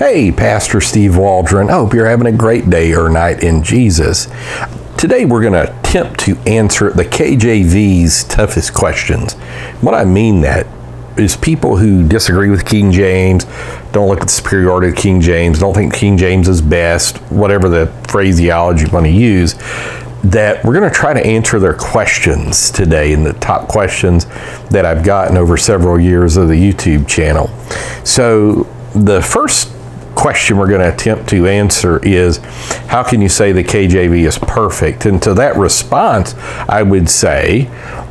Hey, Pastor Steve Waldron. I hope you're having a great day or night in Jesus. Today we're going to attempt to answer the KJV's toughest questions. What I mean that is people who disagree with King James, don't look at the superiority of King James, don't think King James is best, whatever the phraseology you want to use, that we're going to try to answer their questions today, in the top questions that I've gotten over several years of the YouTube channel. So the first question we're going to attempt to answer is, how can you say the KJV is perfect? And to that response, I would say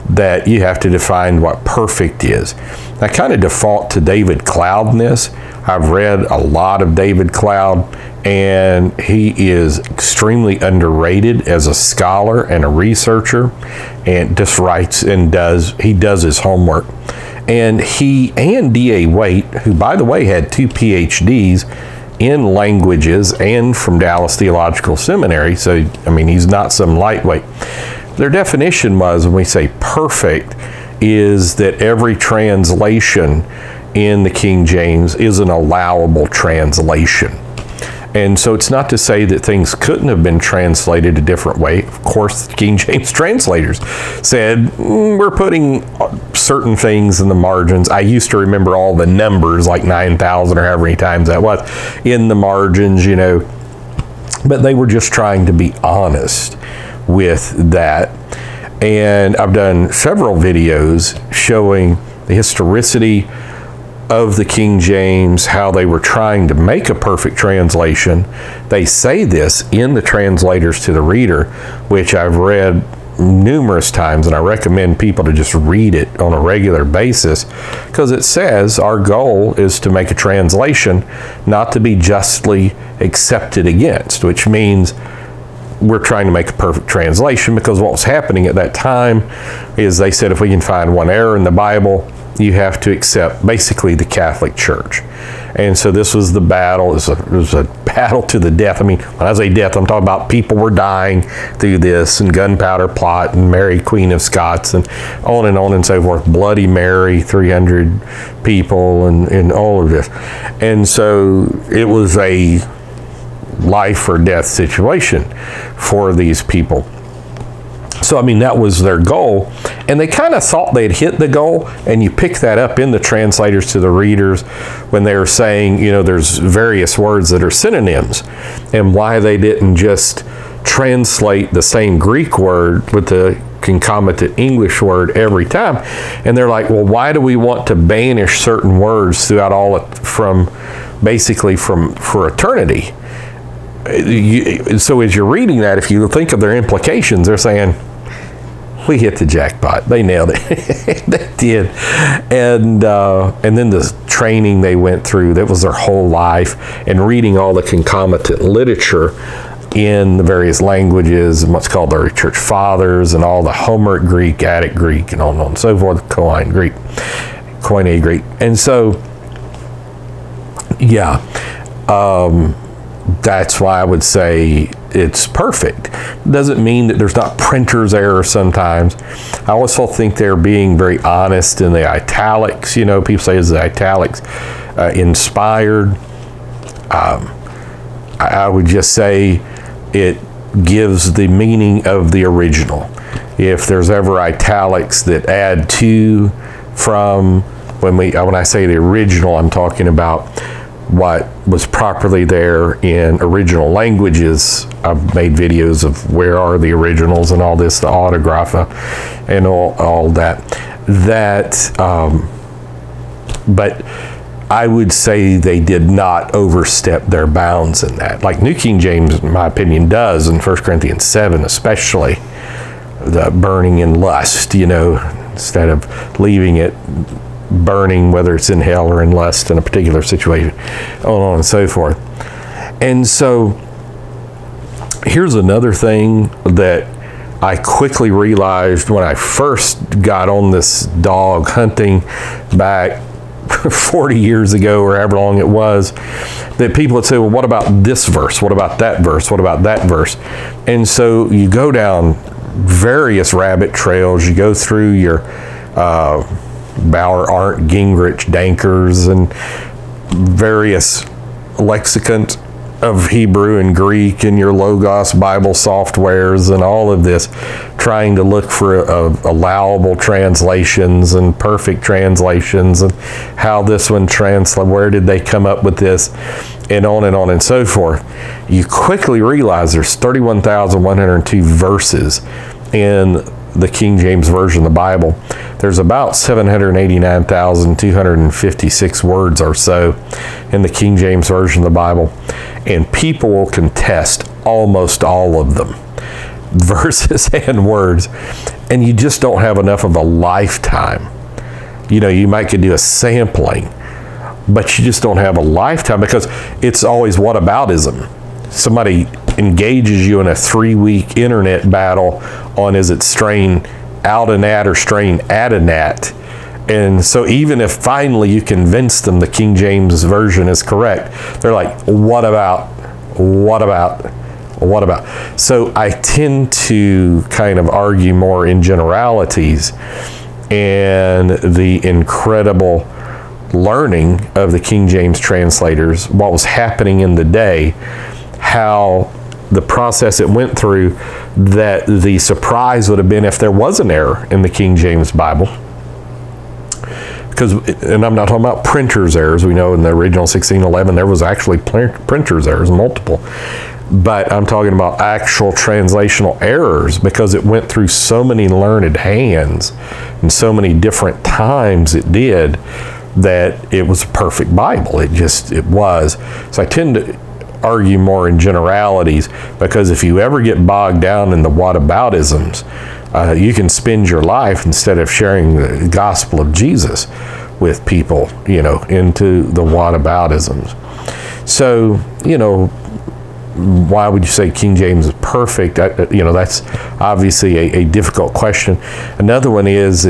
that you have to define what perfect is. I kind of default to David Cloudness. I've read a lot of David Cloud, and he is extremely underrated as a scholar and a researcher, and just writes and does his homework. And he and D.A. Waite, who by the way had 2 PhDs in languages and from Dallas Theological Seminary, so I mean he's not some lightweight. Their definition was, when we say perfect, is that every translation in the King James is an allowable translation. And so it's not to say that things couldn't have been translated a different way. Of course, the King James translators said, we're putting certain things in the margins. I used to remember all the numbers, like 9,000 or however many times that was, in the margins, you know. But they were just trying to be honest with that. And I've done several videos showing the historicity of the King James, how they were trying to make a perfect translation. They say this in the translators to the reader, which I've read numerous times, and I recommend people to just read it on a regular basis, because it says our goal is to make a translation not to be justly accepted against, which means we're trying to make a perfect translation, because what was happening at that time is they said, if we can find one error in the Bible, you have to accept basically the Catholic Church. And so this was the battle. It was a battle to the death. I mean, when I say death, I'm talking about people were dying through this, and gunpowder plot, and Mary, Queen of Scots, and on and so forth. Bloody Mary, 300 people, and all of this. And so it was a life or death situation for these people. So, I mean, that was their goal, and they kind of thought they'd hit the goal, and you pick that up in the translators to the readers when they were saying, you know, there's various words that are synonyms, and why they didn't just translate the same Greek word with the concomitant English word every time. And they're like, well, why do we want to banish certain words throughout for eternity? So as you're reading that, if you think of their implications, they're saying, we hit the jackpot. They nailed it. They did. And then the training they went through, that was their whole life, and reading all the concomitant literature in the various languages, and what's called the early church fathers, and all the Homeric Greek, Attic Greek, and on and so forth, Koine Greek. And so, yeah, that's why I would say it's perfect. Doesn't mean that there's not printer's error sometimes. I also think they're being very honest in the italics. You know, people say, is the italics inspired? I would just say it gives the meaning of the original. If there's ever italics that add to, from, when I say the original, I'm talking about what was properly there in original languages. I've made videos of where are the originals and all this, the autographa and all that. But I would say they did not overstep their bounds in that. Like New King James, in my opinion, does in 1 Corinthians 7 especially, the burning in lust, you know, instead of leaving it burning, whether it's in hell or in lust in a particular situation, on and so forth. And so here's another thing that I quickly realized when I first got on this dog hunting back 40 years ago, or however long it was, that people would say, well, what about this verse? What about that verse? What about that verse? And so you go down various rabbit trails. You go through your Bauer, Arndt, Gingrich, Dankers, and various lexicon of Hebrew and Greek and your Logos Bible softwares and all of this, trying to look for allowable translations and perfect translations and how this one translates, where did they come up with this, and on and so forth. You quickly realize there's 31,102 verses in the King James Version of the Bible. There's about 789,256 words or so in the King James Version of the Bible, and people will contest almost all of them, verses and words, and you just don't have enough of a lifetime. You know, you might could do a sampling, but you just don't have a lifetime, because it's always whataboutism. Somebody engages you in a 3-week internet battle on, is it strain out a gnat or strain at a gnat? And so even if finally you convince them the King James Version is correct, they're like, what about? So I tend to kind of argue more in generalities, and the incredible learning of the King James translators, what was happening in the day, how the process it went through, that the surprise would have been if there was an error in the King James Bible. Because, and I'm not talking about printer's errors. We know in the original 1611 there was actually printer's errors, multiple. But I'm talking about actual translational errors, because it went through so many learned hands and so many different times it did, that it was a perfect Bible. It was. So I tend to argue more in generalities, because if you ever get bogged down in the whataboutisms, you can spend your life, instead of sharing the gospel of Jesus with people, you know, into the whataboutisms. So, you know, why would you say King James is perfect? You know, that's obviously a difficult question. Another one is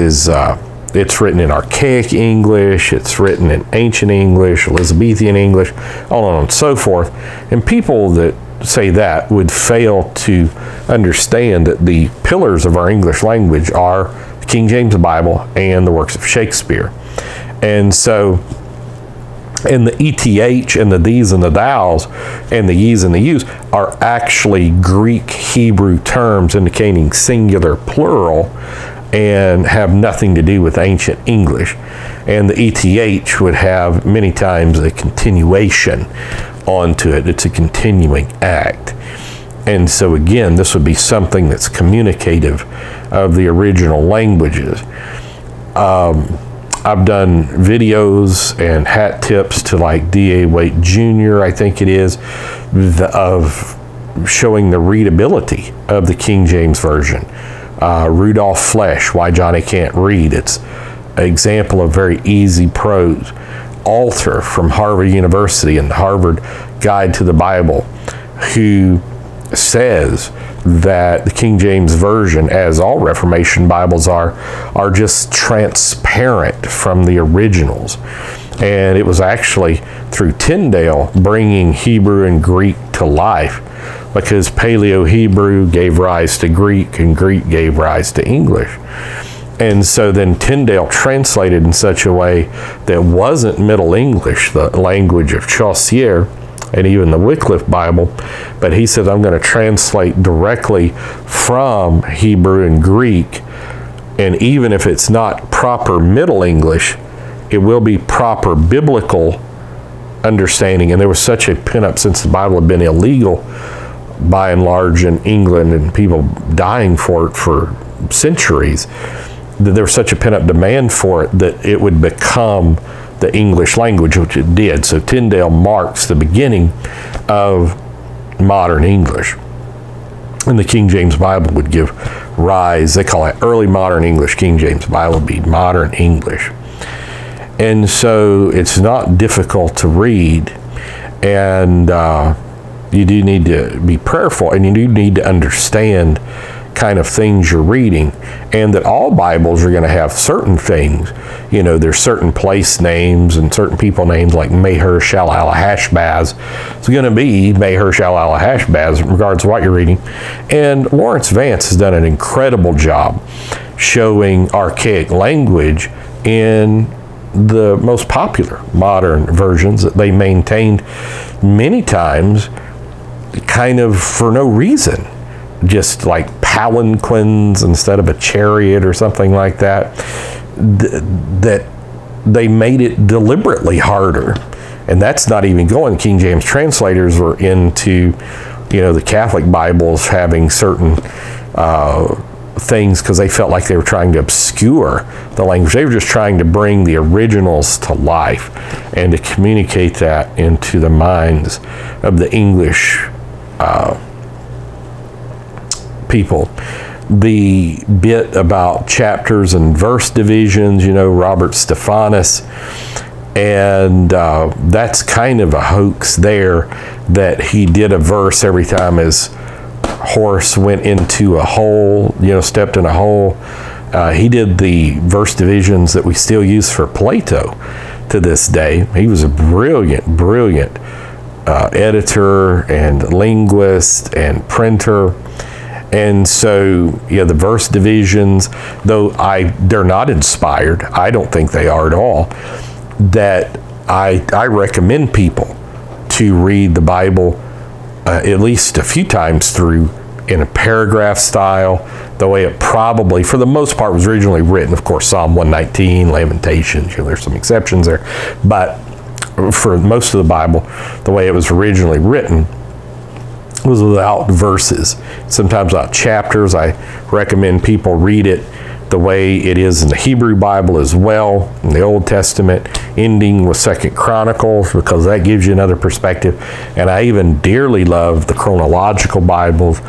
it's written in archaic English, it's written in ancient English, Elizabethan English, on and so forth. And people that say that would fail to understand that the pillars of our English language are the King James Bible and the works of Shakespeare. And so, and the ETH and the these and the thous and the ye's and the you's are actually Greek Hebrew terms indicating singular plural, and have nothing to do with ancient English. And the ETH would have many times a continuation onto it. It's a continuing act. And so again, this would be something that's communicative of the original languages. I've done videos and hat tips to like D.A. Waite Jr., I think it is, of showing the readability of the King James Version. Rudolph Flesch, Why Johnny Can't Read. It's an example of very easy prose. Alter from Harvard University and the Harvard Guide to the Bible, who says that the King James Version, as all Reformation Bibles are just transparent from the originals. And it was actually through Tyndale bringing Hebrew and Greek to life, because Paleo-Hebrew gave rise to Greek and Greek gave rise to English. And so then Tyndale translated in such a way that wasn't Middle English, the language of Chaucer and even the Wycliffe Bible, but he said, I'm going to translate directly from Hebrew and Greek, and even if it's not proper Middle English, it will be proper biblical understanding. And there was such a pent-up, since the Bible had been illegal by and large in England and people dying for it for centuries, that there was such a pent-up demand for it that it would become the English language, which it did. So Tyndale marks the beginning of modern English. And the King James Bible would give rise, they call it early modern English. King James Bible would be modern English. And so it's not difficult to read, and you do need to be prayerful, and you do need to understand kind of things you're reading, and that all Bibles are going to have certain things. You know, there's certain place names and certain people names, like Maher-Shalal-Hashbaz. It's going to be Maher-Shalal-Hashbaz in regards to what you're reading. And Lawrence Vance has done an incredible job showing archaic language in the most popular modern versions that they maintained many times kind of for no reason, just like palanquins instead of a chariot or something like that, that they made it deliberately harder. And that's not even going. King James translators were into, the Catholic Bibles having certain things because they felt like they were trying to obscure the language. They were just trying to bring the originals to life and to communicate that into the minds of the English people. The bit about chapters and verse divisions, Robert Stephanus, and that's kind of a hoax there, that he did a verse every time his horse went into a hole, stepped in a hole. He did the verse divisions that we still use for Plato to this day. He was a brilliant editor and linguist and printer. And so, the verse divisions, though they're not inspired, I don't think they are at all, that I recommend people to read the Bible at least a few times through in a paragraph style, the way it probably, for the most part, was originally written. Of course, Psalm 119, Lamentations, there's some exceptions there, but for most of the Bible, the way it was originally written was without verses, sometimes without chapters. I recommend people read it the way it is in the Hebrew Bible as well, in the Old Testament, ending with 2 Chronicles, because that gives you another perspective. And I even dearly love the chronological Bibles,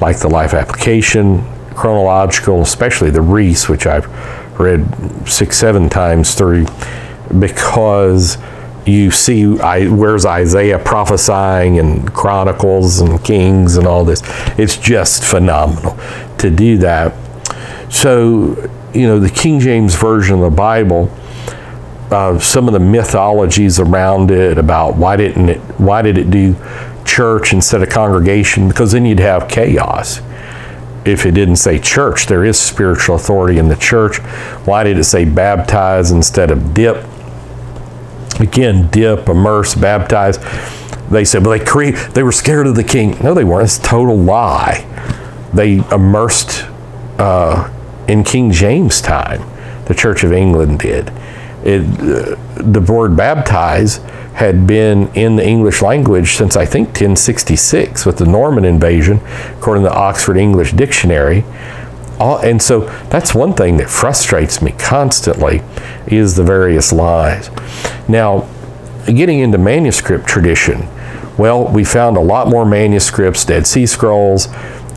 like the Life Application chronological, especially the Reese, which I've read 6-7 times through, because you see where's Isaiah prophesying and Chronicles and Kings and all this. It's just phenomenal to do that. So, the King James Version of the Bible, some of the mythologies around it about why did it do church instead of congregation? Because then you'd have chaos. If it didn't say church, there is spiritual authority in the church. Why did it say baptize instead of dip? Again, dip, immerse, baptize. They said, well, they were scared of the king. No, they weren't. It's a total lie. They immersed in King James time. The Church of England did. The word baptize had been in the English language since, I think, 1066 with the Norman invasion, according to the Oxford English Dictionary. And so that's one thing that frustrates me constantly, is the various lies. Now, getting into manuscript tradition, well, we found a lot more manuscripts, Dead Sea Scrolls,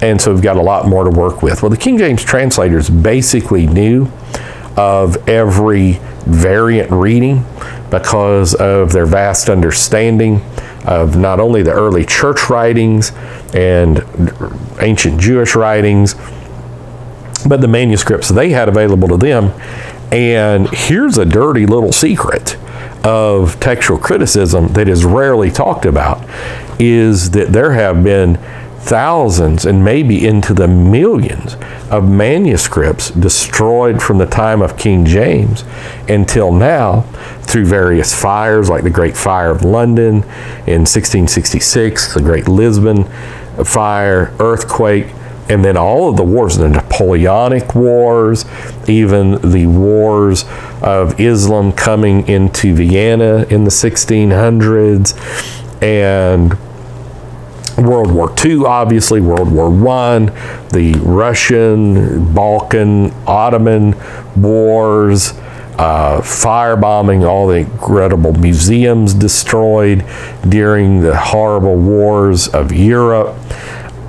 and so we've got a lot more to work with. Well, the King James translators basically knew of every variant reading because of their vast understanding of not only the early church writings and ancient Jewish writings, but the manuscripts they had available to them. And here's a dirty little secret of textual criticism that is rarely talked about, is that there have been thousands and maybe into the millions of manuscripts destroyed from the time of King James until now through various fires, like the Great Fire of London in 1666, the Great Lisbon Fire, earthquake, and then all of the wars, the Napoleonic Wars, even the wars of Islam coming into Vienna in the 1600s, and World War II, obviously, World War I, the Russian, Balkan, Ottoman wars, firebombing, all the incredible museums destroyed during the horrible wars of Europe,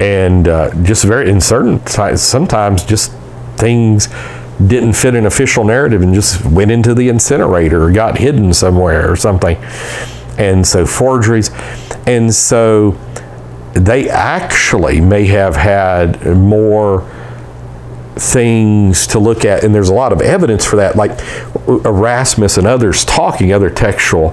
and just in certain times, sometimes just things didn't fit an official narrative and just went into the incinerator or got hidden somewhere or something. And so forgeries. And so they actually may have had more things to look at, and there's a lot of evidence for that, like Erasmus and others talking, other textual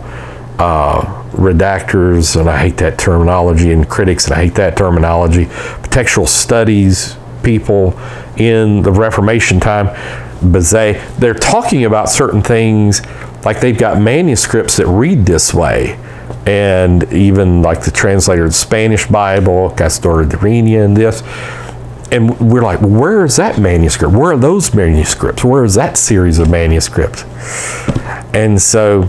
redactors, and I hate that terminology, and critics, and I hate that terminology, textual studies people in the Reformation time, Bazet, they're talking about certain things Like they've got manuscripts that read this way. And even like the translator of the Spanish Bible, Castor de Reina, and this. And we're like, where is that manuscript? Where are those manuscripts? Where is that series of manuscripts? And so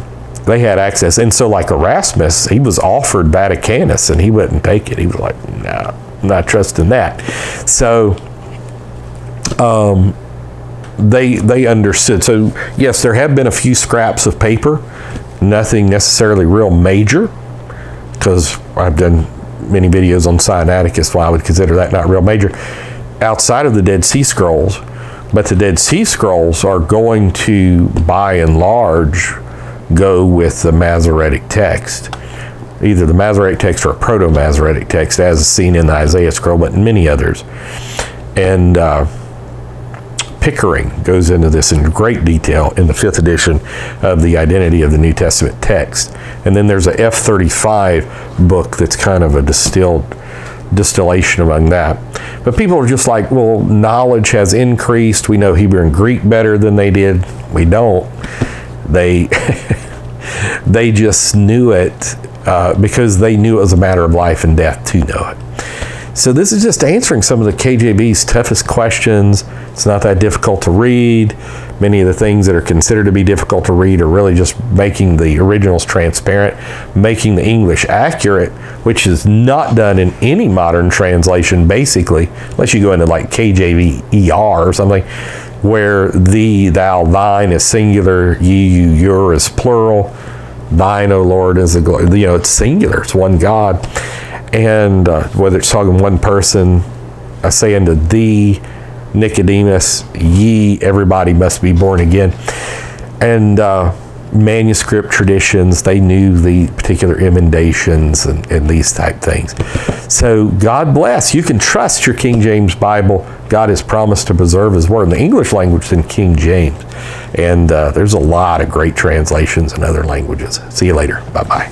they had access. And so like Erasmus, he was offered Vaticanus and he wouldn't take it. He was like, no, I'm not trusting that. So they understood. So yes, there have been a few scraps of paper, nothing necessarily real major, because I've done many videos on Sinaiticus, why I would consider that not real major, outside of the Dead Sea Scrolls. But the Dead Sea Scrolls are going to, by and large, go with the Masoretic text. Either the Masoretic text or a Proto-Masoretic text, as seen in the Isaiah scroll, but in many others. And Pickering goes into this in great detail in the 5th edition of the Identity of the New Testament Text. And then there's a F35 book that's kind of a distillation among that. But people are just like, well, knowledge has increased. We know Hebrew and Greek better than they did. We don't. They just knew it because they knew it was a matter of life and death to know it. So this is just answering some of the KJV's toughest questions. It's not that difficult to read. Many of the things that are considered to be difficult to read are really just making the originals transparent, making the English accurate, which is not done in any modern translation, basically, unless you go into like KJV ER or something, where thee, thou, thine is singular, ye, you, your is plural, thine, O Lord, is the glory. It's singular. It's one God. And whether it's talking one person, I say unto thee, Nicodemus, ye, everybody must be born again. And manuscript traditions, they knew the particular emendations and these type things. So God bless. You can trust your King James Bible. God has promised to preserve his word in the English language than King James. And there's a lot of great translations in other languages. See you later. Bye-bye.